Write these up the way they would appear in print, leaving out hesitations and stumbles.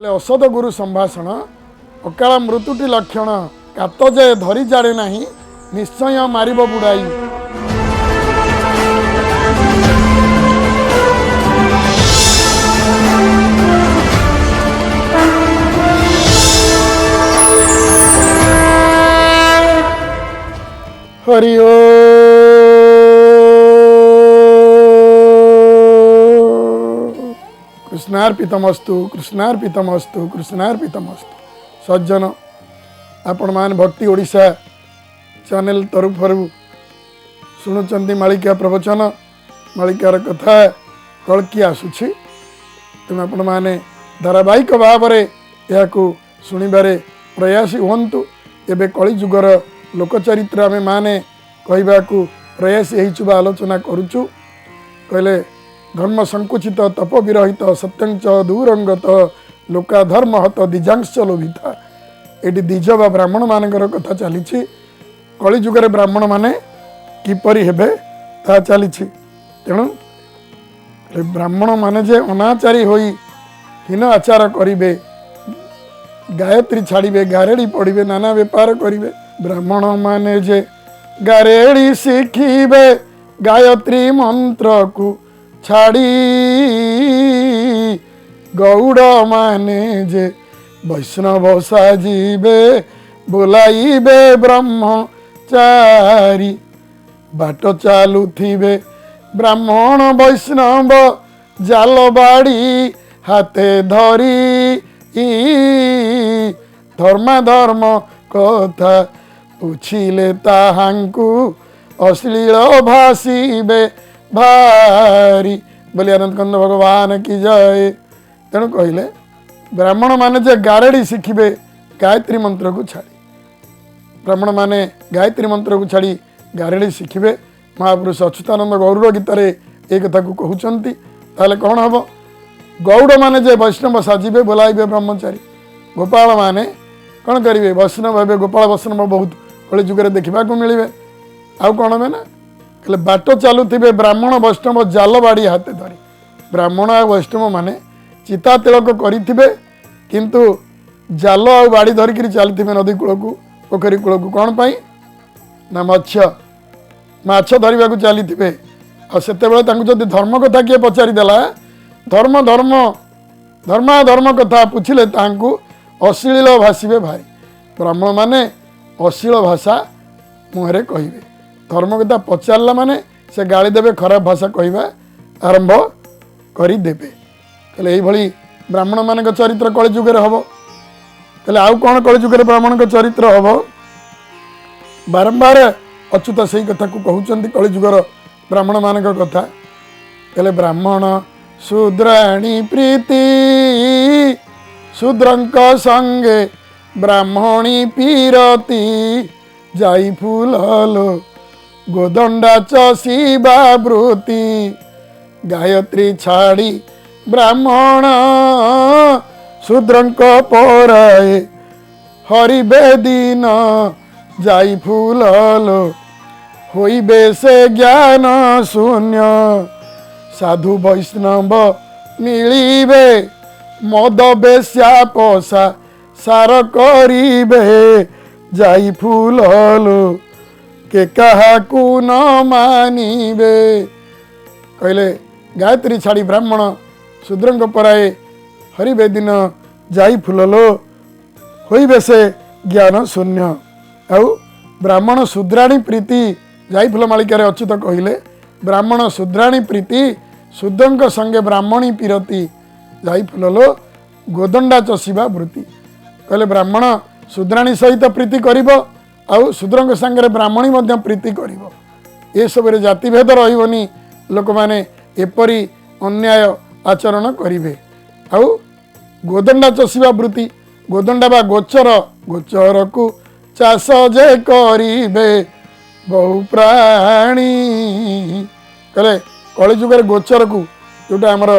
औषध गुरु संभाषण अकाल मृत्युटी लक्षण कात जे धरी जाड़े नहीं निश्चय मारिब बुड़ाई। हरि कृष्णार्पितमस्तु कृष्णार्पितमस्तु कृष्णार्पितमस्तु। सज्जन आपण मान भक्ति ओडिशा चैनल तरफ शुणुचंती मालिका प्रवचन मालिकार कथा कलकी आसुछि तेणु आपण माने धारावाहिक भाव में यह शुणवे प्रयासी हूँ। एवं कलिजुगर लोकचरित्र आम माने कहवा प्रयासी हो आलोचना करुचु। कहले धर्म संकुचित तप विरहित सत्यंच दूरंगत लोका धर्म हत दिजांश लोभिता। ये दिज बा ब्राह्मण मानकर कथा चली कलिजुगर ब्राह्मण माने किपरि हेबे ता चली। तेणु ब्राह्मण माने जे अनाचारी होई हीन आचार करिवे गायत्री छाड़िबे गारेड़ी पढ़िबे नाना व्यापार करिवे। ब्राह्मण माने जे गारेड़ी शिखिबे गायत्री मंत्र को छाड़ी गौड़ माने जे वैष्णव साजिबे बुलाइबे ब्रह्मचारी बाट चालू थिबे ब्राह्मण वैष्णव जाल बाड़ी हाथे धरी धर्म कथा पूछिले ताहांकु अश्लील भाषिबे भारी बोली आनंद कंद भगवान की जय। तेणु कहले ब्राह्मण माने जे गारेड़ी शिखिबे गायत्री मंत्र को छाड़ी ब्राह्मण माने गायत्री मंत्र को छाड़ी गारेड़ी शिखिबे। महापुरुष अच्युतानंद गौड़ गीतार एक कथा को कहउचंती ताले कौन हम गौड़ माने जे वैष्णव साजिबे बोलाइबे ब्रह्मचारी गोपाल माने कौन करिवे वैष्णव हे गोपाल वैष्णव बहुत कलि जुगे देखा मिले आउ कौन हे ना कहले बाट चालू थे ब्राह्मण वैष्णव जाल बाड़ी हाथे धरी। ब्राह्मण आ वैष्णव माने चिता तिलक करिथिबे किंतु जाल आ बाड़ी धरिक चली नदी कूल को पोखरी कूल को कौन पाई ना मत्स्य माछ धरवा को चली से जदि धर्म कथा किए पचारिदेला धर्म धर्म धर्माधर्म कथा पूछिले तांकु अश्लील भाषिबे भारी। ब्राह्मण माने अश्लील भाषा मुहरे कहिबे धर्म कथा पचारला माने से गाली देवे खराब भाषा कहवा आरंभ करदेवे। कहले यही भली ब्राह्मण मान चरित्र कलिजुगे हम कहले आउ कौन कलिजुगे ब्राह्मण चरित्र हम बारंबार अच्युत से कथा को कहते कलिजुगर ब्राह्मण मान कथा। कहले ब्राह्मण शूद्राणी प्रीति शूद्रंक संगे ब्राह्मणी पीरती जाई फूललो गोदंडा चीबा वृत्ति गायत्री छाड़ी ब्राह्मण शूद्रंक पराए हरिवेदीन जाई फूललो होइबे से ज्ञान शून्य साधु वैष्णव मिलिबे मद बेश्या पोषा सार करिबे जाई फूललो के कहा को न मानिबे। कहले गायत्री छाड़ी ब्राह्मण शूद्रंक पराए हरिवेदीन जाई फूललो होइबे से ज्ञान शून्य। आउ ब्राह्मण शूद्राणी प्रीति जाई फूल मालिकार अच्युत कहले ब्राह्मण शूद्राणी प्रीति शूद्रंक संगे ब्राह्मणी पीरती जाई फूललो गोदंडा चषिबा वृत्ति। कहले ब्राह्मण शूद्राणी सहित प्रीति करिबो आउ शूद्रंक संगे ब्राह्मणी मध्य प्रीति करिबो। ए सब जातिभेद रहिबनी लोक माने एपरी अन्याय आचरण करिवे। आउ गोदंडा चषिबा वृत्ति गोदंडा बा गोचर गोचर को चाष जे करिवे बहु प्राणी। कहले कलिजुगर गोचर को जोटा आमर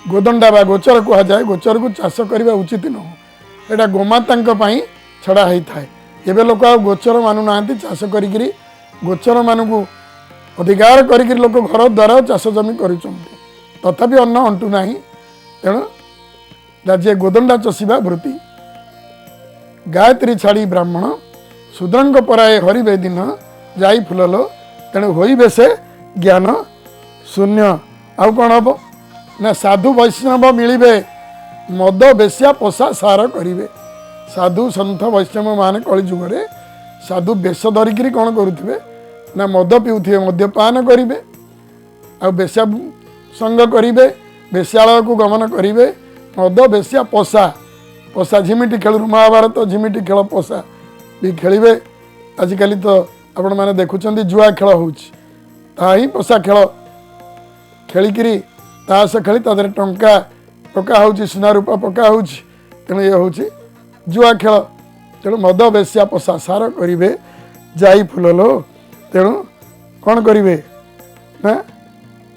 गोदंडा बा गोचर कह जाए गोचर को चाष करवा उचित नुह एटा गोमाता छड़ा होता है। एबे लोक आ गोचर मानु ना चाष करी गोचर मान को अधिकार करी लोक घर द्वारा चाष जमी कर तथापि अन्न अंटू ना। तेणु राज्य गोदंडा चषिबा वृत्ति गायत्री छाड़ी ब्राह्मण शूद्रंग पराए हरिबे दिन जाई फुललो तेणु होइबे से ज्ञान शून्य। आउ कौन हम ना साधु वैष्णव मिलिबे मद बेश्या पोषा सार करिवे। साधु सन्थ वैष्णव मान कली जुगरे साधु बेश धरिकी कौन करुथिबे ना मद पिउथिबे मद्यपान करिवे आ बेश्या संग करिवे बेश्यालय को गमन करिवे मद बेश्या पोषा पोषा झिमिटी खेल महाभारत झिमिटी खेल पोषा भी खेलिवे। आजिकल तो आपण मैंने देखुं जुआ खेल होही पोषा खेल खेलिकी ताश खेली तादर टंका पका हो सुना रूपा पका हो तेणु ये हूँ जुआ खेल तेणु मद बेश्या पोषा सार करेंगे जाई फुललो तेणु कौन करेंगे ना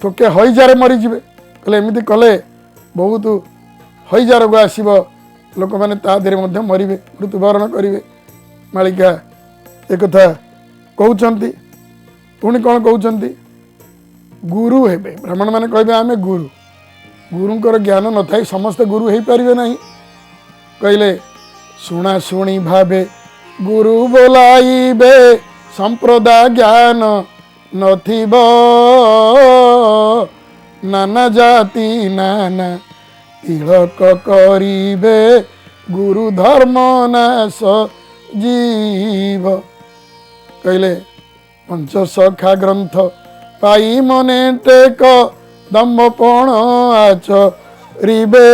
थोके हईजार मरीजे कहले एमती कले बहुत हईजा रोग आसब लोक मैंने तादेह मरवे मृत्युवरण करेंगे। मालिका एक कथा कहते पुणी कौन कहते गुरु हेबे ब्राह्मण मैंने कहे आम गुरु गुरुंकर ज्ञान न थाई समस्ते गुरु हो पारे ना कहले शुणा शुणी भावे गुरु बोलाइबे संप्रदाय ज्ञान नथिब नाना जाति नाना तिलक करिबे गुरु धर्म नाश जीव। कहले पंचसखा ग्रंथ पाई मने टेक दम्भपण आचरिबे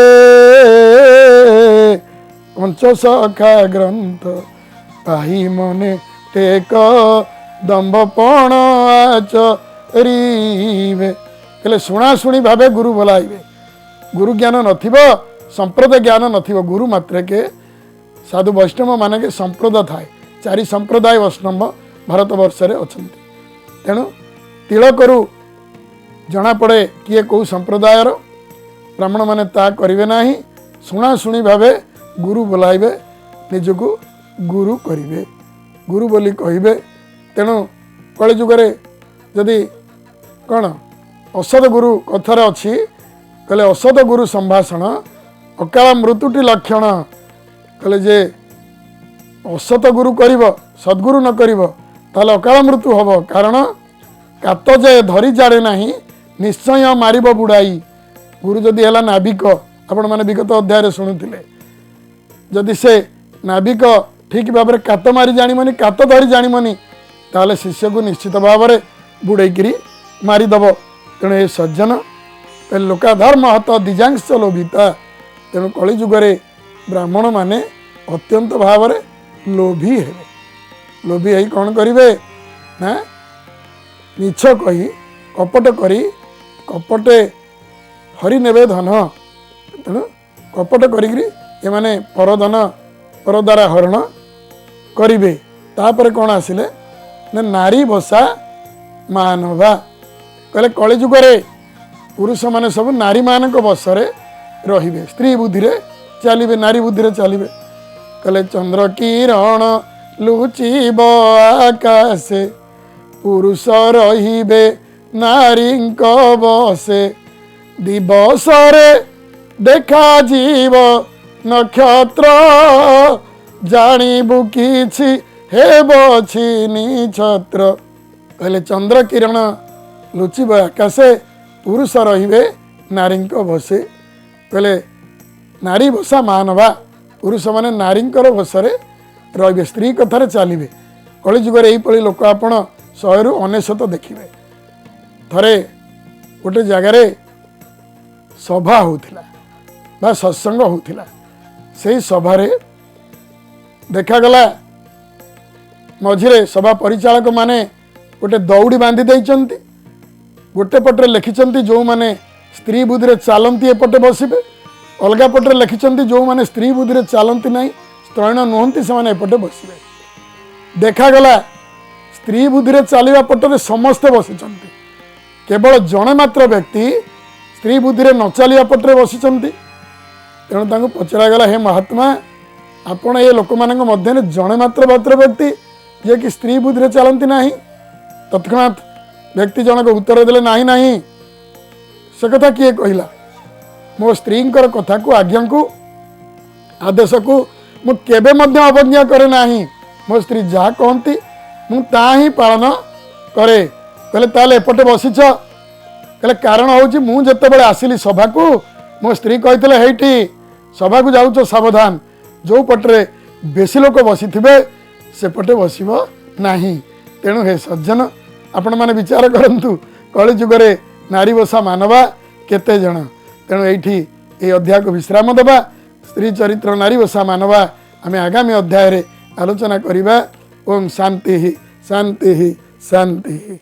पंचसखा ग्रंथ पाई मने टेक दम्भपण आचरिबे। कहले शुणा शुणी भावे गुरु बोलाइबे गुरु ज्ञान नथिब संप्रदाय ज्ञान नथिब गुरु मात्रे के साधु वैष्णव मान के संप्रदाय थाए चारि संप्रदाय वैष्णव भारत वर्ष रे अछंती तेणु तिलकरू जना पड़े किए कौ संप्रदायर ब्राह्मण माने ता करिवे नाही शुणा शुणी भावे गुरु बोलाइबे निजको गुरु करिवे गुरु बोली कहिबे। तेणु कलि जुगरे जदि कौन असद गुरु कथार अच्छी कहले असद गुरु संभाषण अकाल मृत्युटी लक्षण कहले जे असत गुरु करिब सद्गुरु न करिब ताले अकाल मृत्यु हब कारण कात जे धरी जाड़े नाही निश्चय मारिब बुड़ाई। गुरु जदि है नाविक आपण मैंने विगत अध्याय शुणुले जदि से नाविक ठीक भाव में कात मारी जाणमनि कात धरी जाणमनि ताले शिष्य को निश्चित भाव में बुड़ेकरी मारिदेव। तेणु ये सज्जन लोका धर्म हत दिजांश लोभिता तेणु कलि जुगरे ब्राह्मण माने अत्यंत भाव में लोभी हे लोभी है कौन करेंगे ना मिछ कही कपट करी कपटे हरि नेबे धन तेणु कपट करी एमाने परधन पर द्वारा हरण करेंगे। तापर कौन आसिले ना नारी भसा मानवा कहले कलि जुगरे पुरुष माने सब नारी मान बसरे रहिबे स्त्री बुद्धि रे चलिबे नारी बुद्धि रे चलिबे। कहले चंद्र किरण लुचिब आकाशे पुरुष रहिबे नारी बसे दिवसरे देखा जीव नक्षत्र जानिबु किछि हेब छिनि छत्र। कहले चंद्र किरण लुचिब आकाशे पुरुष रहिबे नारी बसे कहले नारी बसा मानवा पुरुष माने नारी बसरे रे स्त्री कथार चलिए कलि जुगर यही लोक आपण 100 ରୁ 99 देखिए। थरे गोटे जगार सभा होता सत्संग होता से सभारे देखागला मझिरे सभा परिचालक माने गोटे दौड़ी बांधि देइचंती गोटे पटे लिखिंट जो मैंने स्त्री बुद्धि चलती एपटे बसबे अलग पटे लिखिंट जो मैंने स्त्री बुद्धि चलती ना स्त्रैण नुहति से एपटे बसबे। देखागला स्त्री बुद्धि चलवा पटरे समस्ते बसी केवल जड़े मात्र व्यक्ति स्त्री बुद्धि न चलवा पटरे बसी तेणु पचरागला हे महात्मा आपण ये लोक मान मध्य जड़े मात्र व्यक्ति जे कि स्त्री बुद्धि चलती ना तत्क्षणात व्यक्ति जनक उत्तर देले नाही नाही से कथा किए कहला मो स्त्री कथा को आज्ञा को आदेश को मु केबे मध्य अवज्ञा करे नाही मो स्त्री जहाँ कहती मु ता ही पालन करे कहले ताले एपटे बसीच कहले कारण हूँ मु जितेबाला आसिली सभा को मो स्त्री कही हेठी सभा को जाऊच सावधान जो पटरे बेसी लोक बसी से पटे बसब नाही तेणु हे सज्जन आपण मैंने विचार करंतु कली जुगरे नारी बसा मानवा केते जन तेणु ये अध्याय को विश्राम देवा स्त्री चरित्र नारी बसा मानवा आम आगामी अध्याय रे आलोचना करिबा। ओम शांति शांति शांति।